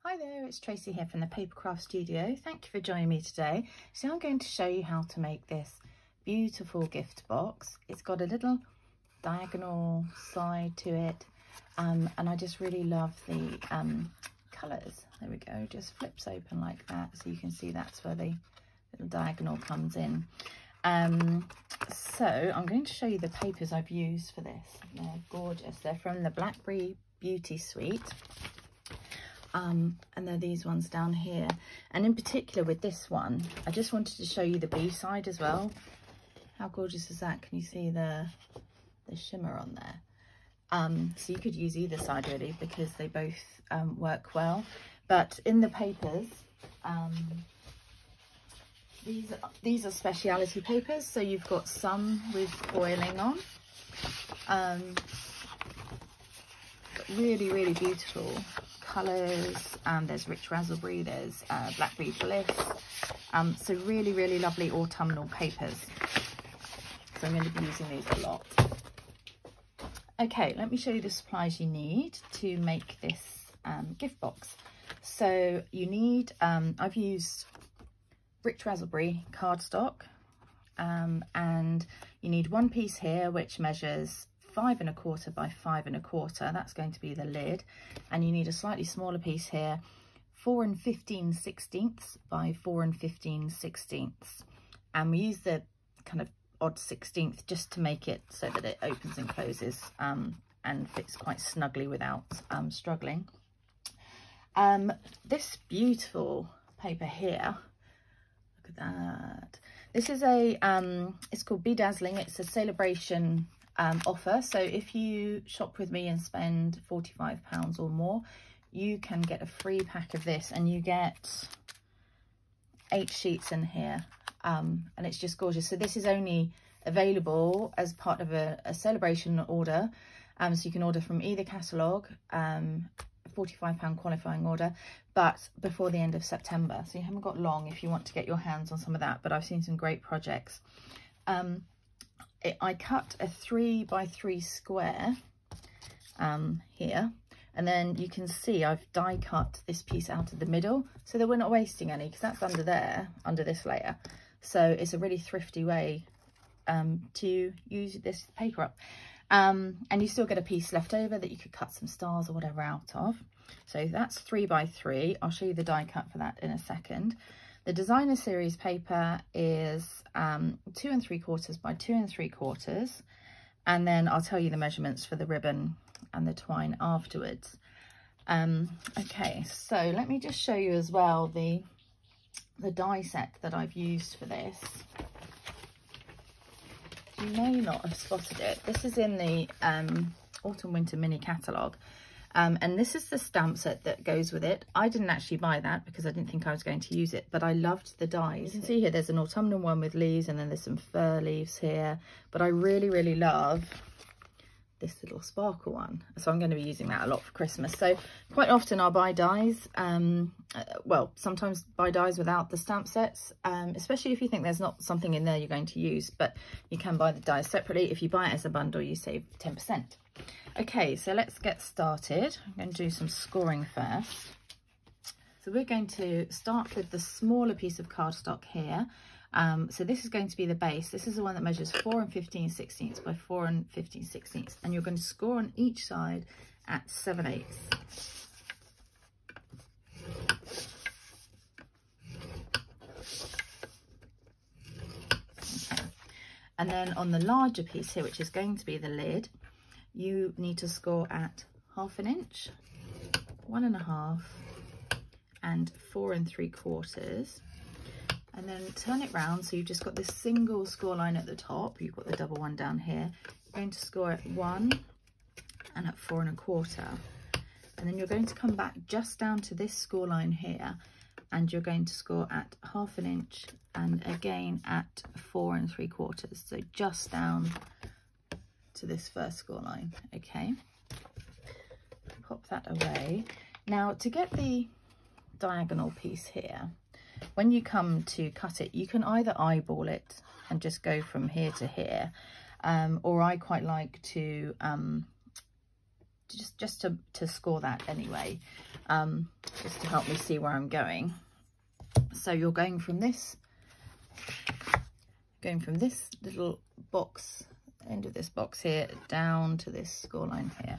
Hi there, it's Tracy here from the Papercraft Studio. Thank you for joining me today. So I'm going to show you how to make this beautiful gift box. It's got a little diagonal side to it, and I just really love the colours. There we go, just flips open like that, so you can see that's where the little diagonal comes in. So I'm going to show you the papers I've used for this. They're gorgeous. They're from the Blackberry Beauty Suite. And they're these ones down here, and in particular with this one I just wanted to show you the B side as well. How gorgeous is that? Can you see the shimmer on there? So you could use either side really, because they both work well. But in the papers, these are speciality papers, so you've got some with foiling on, really beautiful colours. There's rich raspberry, there's blackberry bliss, so really lovely autumnal papers. So I'm going to be using these a lot. Okay, let me show you the supplies you need to make this gift box. So you need, I've used rich raspberry cardstock, and you need one piece here which measures 5 1/4 by 5 1/4. That's going to be the lid, and you need a slightly smaller piece here, 4 15/16 by 4 15/16, and we use the kind of odd 16th just to make it so that it opens and closes and fits quite snugly without struggling. This beautiful paper here, look at that. This is a it's called Bedazzling. It's a Sale-a-bration offer, so if you shop with me and spend £45 or more, you can get a free pack of this, and you get 8 sheets in here, and it's just gorgeous. So this is only available as part of a Sale-a-bration order, so you can order from either catalogue, £45 qualifying order, but before the end of September, so you haven't got long if you want to get your hands on some of that. But I've seen some great projects. I cut a 3 by 3 square here, and then you can see I've die cut this piece out of the middle so that we're not wasting any, because that's under there, under this layer. So it's a really thrifty way to use this paper up, and you still get a piece left over that you could cut some stars or whatever out of. So that's 3 by 3. I'll show you the die cut for that in a second. The designer series paper is 2 3/4 by 2 3/4, and then I'll tell you the measurements for the ribbon and the twine afterwards. Okay, so let me just show you as well the die set that I've used for this. You may not have spotted it. This is in the autumn winter mini catalogue. And this is the stamp set that goes with it. I didn't actually buy that because I didn't think I was going to use it, but I loved the dies. You can see here there's an autumnal one with leaves, and then there's some fir leaves here, but I really love this little sparkle one, so I'm going to be using that a lot for Christmas. So quite often I'll buy dies, well, sometimes buy dies without the stamp sets, especially if you think there's not something in there you're going to use, but you can buy the dies separately. If you buy it as a bundle, you save 10%. Okay, so let's get started. I'm going to do some scoring first. So we're going to start with the smaller piece of cardstock here. So this is going to be the base. This is the one that measures 4 15/16 by 4 15/16, and you're going to score on each side at 7/8. Okay. And then on the larger piece here, which is going to be the lid, you need to score at 1/2 inch, 1 1/2, and 4 3/4. And then turn it round, so you've just got this single score line at the top. You've got the double one down here. You're going to score at 1 and at 4 1/4. And then you're going to come back just down to this score line here, and you're going to score at 1/2 inch and again at 4 3/4. So just down to this first score line. Okay, pop that away. Now to get the diagonal piece here, when you come to cut it, you can either eyeball it and just go from here to here, or I quite like to just to score that anyway, just to help me see where I'm going. So you're going from this little box, end of this box here, down to this score line here.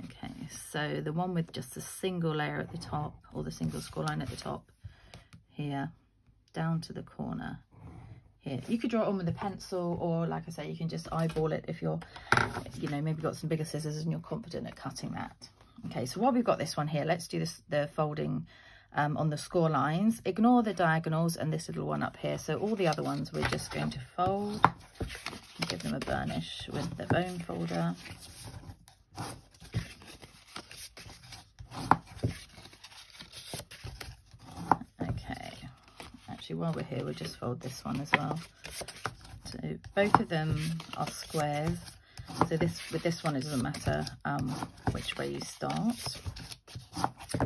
Okay, so the one with just a single layer at the top, or the single score line at the top here, down to the corner here. You could draw it on with a pencil, or like I say, you can just eyeball it if you're, you know, maybe got some bigger scissors and you're confident at cutting that. Okay, so while we've got this one here, let's do this, the folding on the score lines. Ignore the diagonals and this little one up here. So all the other ones we're just going to fold and give them a burnish with the bone folder. Okay, actually while we're here, we'll just fold this one as well. So both of them are squares. So with this one, it doesn't matter which way you start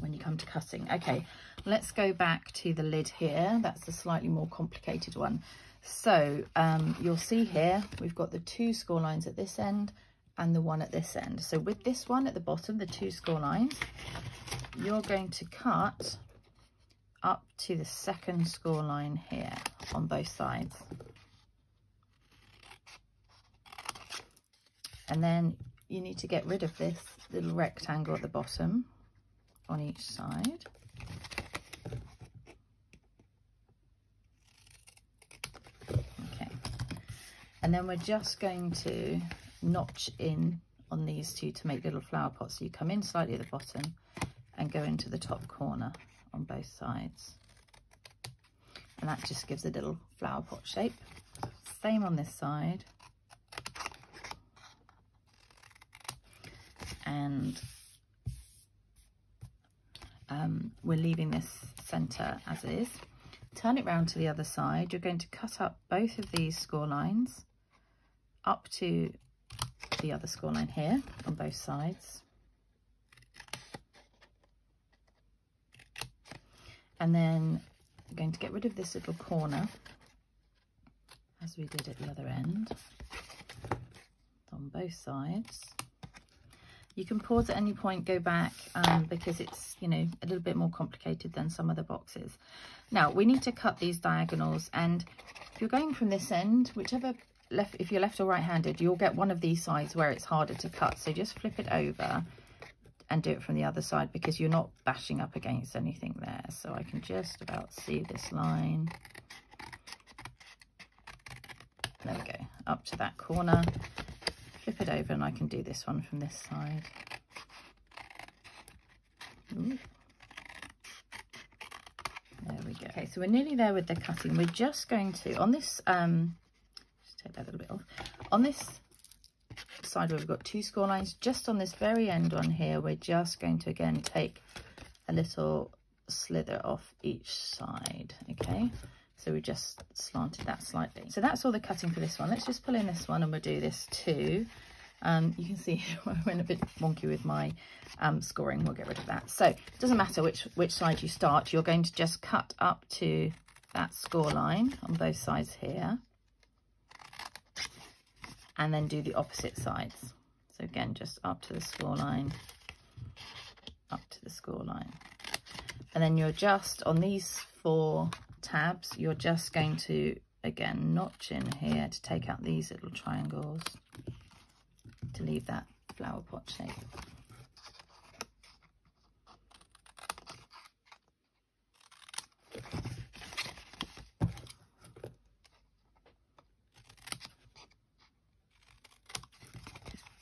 when you come to cutting. Okay, let's go back to the lid here. That's the slightly more complicated one. So you'll see here, we've got the 2 score lines at this end and the one at this end. So with this one at the bottom, the 2 score lines, you're going to cut up to the 2nd score line here on both sides. And then you need to get rid of this little rectangle at the bottom on each side. Okay. And then we're just going to notch in on these 2 to make little flower pots. So you come in slightly at the bottom and go into the top corner on both sides. And that just gives a little flower pot shape. Same on this side. And we're leaving this center as is. Turn it round to the other side. You're going to cut up both of these score lines up to the other score line here on both sides. And then we're going to get rid of this little corner as we did at the other end on both sides. You can pause at any point, go back, because it's, you know, a little bit more complicated than some of the boxes. Now, we need to cut these diagonals, and if you're going from this end, whichever left, if you're left or right-handed, you'll get one of these sides where it's harder to cut. So just flip it over and do it from the other side, because you're not bashing up against anything there. So I can just about see this line. There we go, up to that corner. Flip it over and I can do this one from this side. Ooh. There we go. Okay, so we're nearly there with the cutting. We're just going to, on this, just take that a little bit off. On this side where we've got 2 score lines, just on this very end one here, we're just going to again take a little slither off each side, okay? So we just slanted that slightly. So that's all the cutting for this one. Let's just pull in this one and we'll do this too. You can see I went a bit wonky with my scoring. We'll get rid of that. So it doesn't matter which side you start. You're going to just cut up to that score line on both sides here. And then do the opposite sides. So again, just up to the score line, up to the score line. And then you're just, on these 4 tabs, you're just going to again notch in here to take out these little triangles to leave that flower pot shape.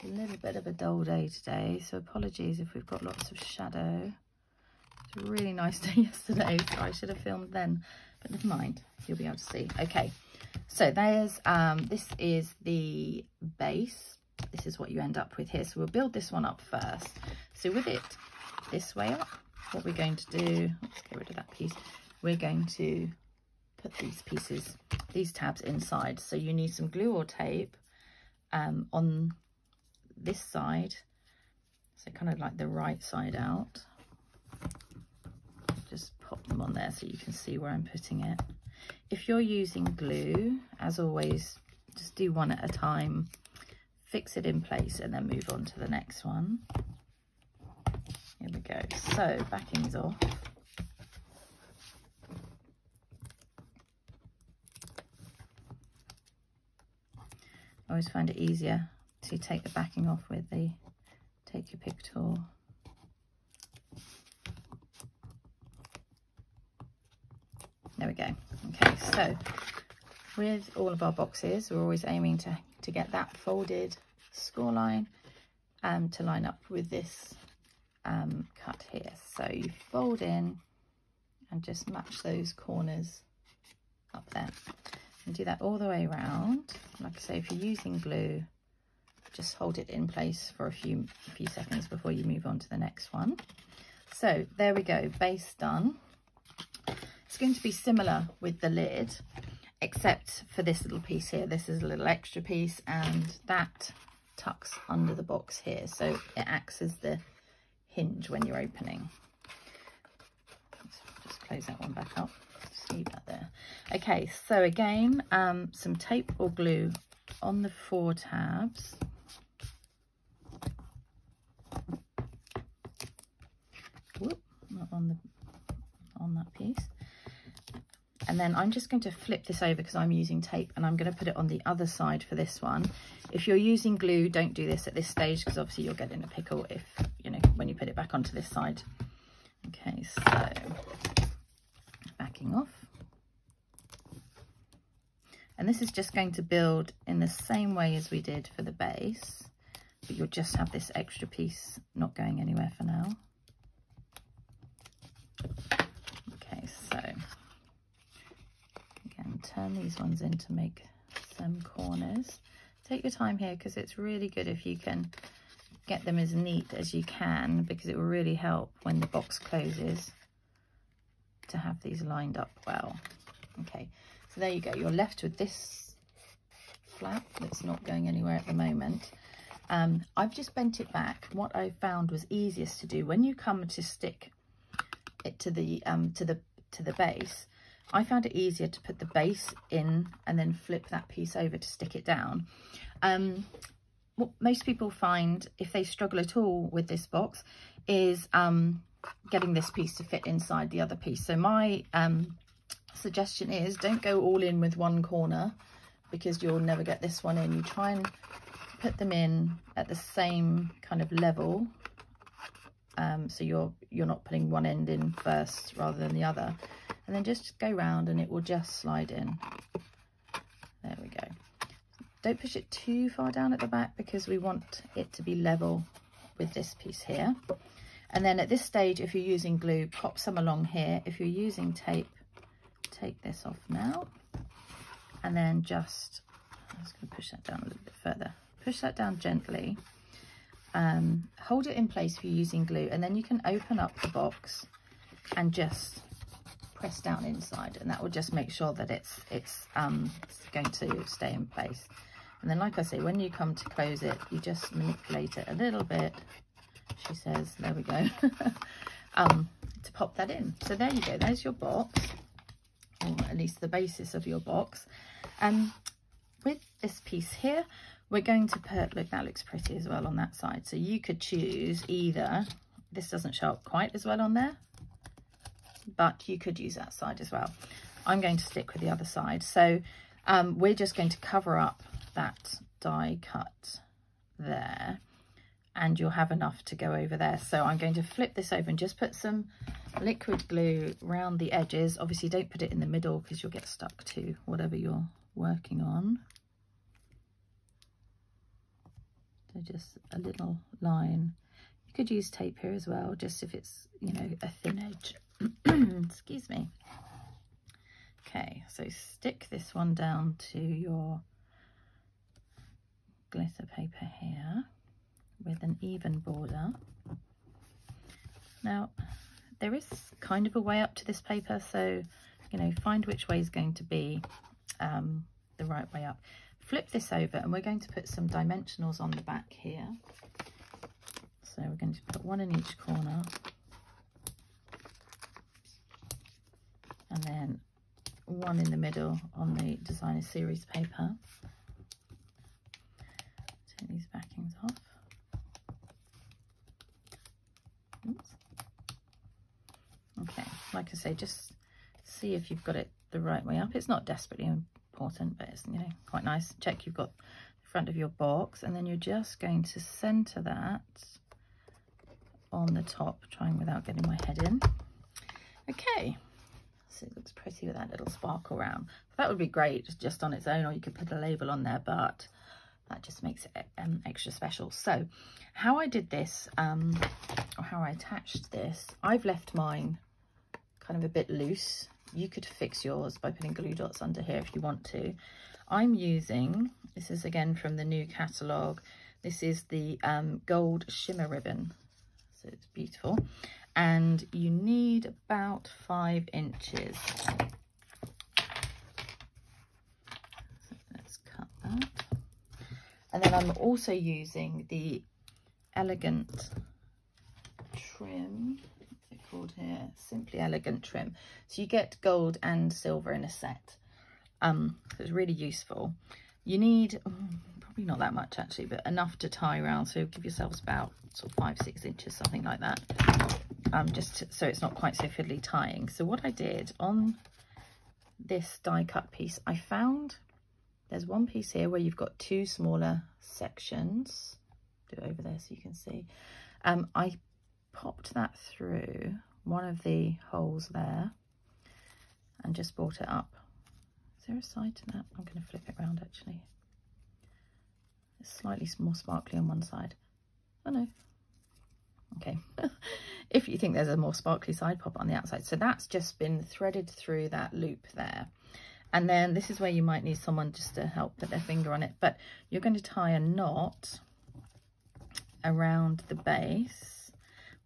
A little bit of a dull day today, so apologies if we've got lots of shadow. It's a really nice day yesterday, so I should have filmed then, but never mind, you'll be able to see. Okay, so there's this is the base. This is what you end up with here. So we'll build this one up first. So with it this way up, what we're going to do, let's get rid of that piece. We're going to put these pieces, these tabs inside. So you need some glue or tape on this side, so kind of like the right side out. Just pop them on there so you can see where I'm putting it. If you're using glue, as always, just do one at a time, fix it in place and then move on to the next one. Here we go. So backing's off. I always find it easier to take the backing off with the take your pick tool. There we go. Okay, so with all of our boxes, we're always aiming to get that folded score line to line up with this cut here. So you fold in and just match those corners up there. And do that all the way around. Like I say, if you're using glue, just hold it in place for a few seconds before you move on to the next one. So there we go, base done. It's going to be similar with the lid, except for this little piece here. This is a little extra piece, and that tucks under the box here, so it acts as the hinge when you're opening. Let's just close that one back up. See that there. Okay, so again, some tape or glue on the 4 tabs. Whoop, not on that piece. And then I'm just going to flip this over because I'm using tape, and I'm going to put it on the other side for this one. If you're using glue, don't do this at this stage because obviously you'll get in a pickle if, you know, when you put it back onto this side. Okay, so backing off. And this is just going to build in the same way as we did for the base, but you'll just have this extra piece not going anywhere for now. Okay, so again, turn these ones in to make some corners. Take your time here because it's really good if you can get them as neat as you can, because it will really help when the box closes to have these lined up well. Okay, so there you go. You're left with this flap that's not going anywhere at the moment. I've just bent it back. What I found was easiest to do when you come to stick it to the base. I found it easier to put the base in and then flip that piece over to stick it down. What most people find, if they struggle at all with this box, is getting this piece to fit inside the other piece. So my suggestion is don't go all in with one corner, because you'll never get this one in. You try and put them in at the same kind of level, so you're not putting one end in first rather than the other, and then just go round and it will just slide in. There we go. Don't push it too far down at the back because we want it to be level with this piece here. And then at this stage, if you're using glue, pop some along here. If you're using tape, take this off now, and then I'm just going to push that down a little bit further. Push that down gently. Hold it in place if you're using glue, and then you can open up the box and just press down inside, and that will just make sure that it's going to stay in place. And then, like I say, when you come to close it, you just manipulate it a little bit. She says, there we go, to pop that in. So there you go, there's your box, or at least the basis of your box. With this piece here, we're going to put, look, that looks pretty as well on that side. So you could choose either, this doesn't show up quite as well on there, but you could use that side as well. I'm going to stick with the other side. So we're just going to cover up that die cut there, and you'll have enough to go over there. So I'm going to flip this over and just put some liquid glue around the edges. Obviously don't put it in the middle because you'll get stuck to whatever you're working on. So just a little line. You could use tape here as well, just if it's, you know, a thin edge. Excuse me. Okay, so stick this one down to your glitter paper here with an even border. Now, there is kind of a way up to this paper, so, you know, find which way is going to be the right way up. Flip this over, and we're going to put some dimensionals on the back here. So we're going to put one in each corner, and then one in the middle on the designer series paper. Take these backings off. Oops. like I say, just see if you've got it the right way up. It's not desperately important, but it's, you know, quite nice. Check you've got the front of your box, and then you're just going to center that on the top, trying without getting my head in. Okay, so it looks pretty with that little sparkle round. That would be great just on its own, or you could put a label on there, but that just makes it extra special. So how I did this, or how I attached this, I've left mine kind of a bit loose. You could fix yours by putting glue dots under here if you want to. I'm using, this is again from the new catalogue, this is the gold shimmer ribbon, so it's beautiful, and you need about 5 inches. So let's cut that. And then I'm also using the elegant trim, what's it called here? Simply Elegant trim. So you get gold and silver in a set. So it's really useful. You need probably not that much actually, but enough to tie around. So give yourselves about sort of 5-6 inches, something like that. So it's not quite so fiddly tying. So what I did on this die cut piece, I found there's one piece here where you've got 2 smaller sections. Do it over there so you can see. I popped that through one of the holes there and just brought it up. Is there a side to that? I'm going to flip it around actually. It's slightly more sparkly on one side. Oh no. Okay. If you think there's a more sparkly side, pop it on the outside. So that's just been threaded through that loop there. And then this is where you might need someone just to help put their finger on it. But you're going to tie a knot around the base.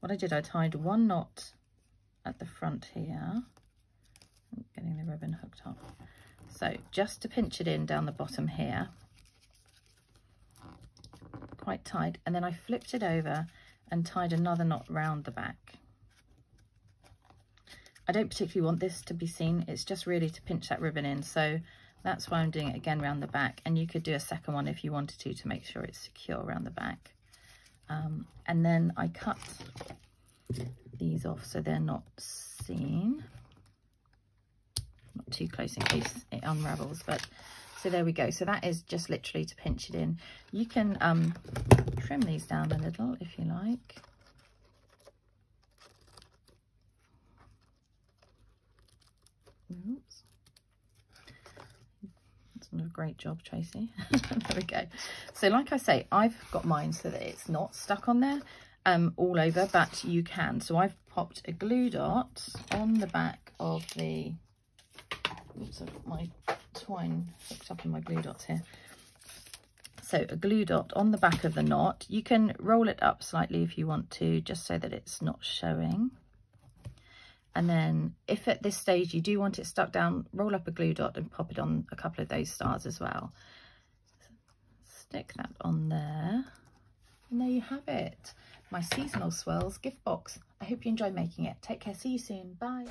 What I did, I tied one knot at the front here. I'm getting the ribbon hooked up. So just to pinch it in down the bottom here, quite tight, and then I flipped it over and tied another knot round the back. I don't particularly want this to be seen, it's just really to pinch that ribbon in, so that's why I'm doing it again round the back, and you could do a second one if you wanted to make sure it's secure around the back. And then I cut these off so they're not seen. Not too close in case it unravels, but so there we go. So that is just literally to pinch it in. You can trim these down a little if you like. Oops. That's not a great job, Tracy. There we go. So like I say, I've got mine so that it's not stuck on there all over, but you can. So I've popped a glue dot on the back of the, oops, I've got my twine hooked up in my glue dots here. So a glue dot on the back of the knot. You can roll it up slightly if you want to, just so that it's not showing. And then if at this stage you do want it stuck down, roll up a glue dot and pop it on a couple of those stars as well. Stick that on there. And there you have it. My seasonal swirls gift box. I hope you enjoy making it. Take care. See you soon. Bye.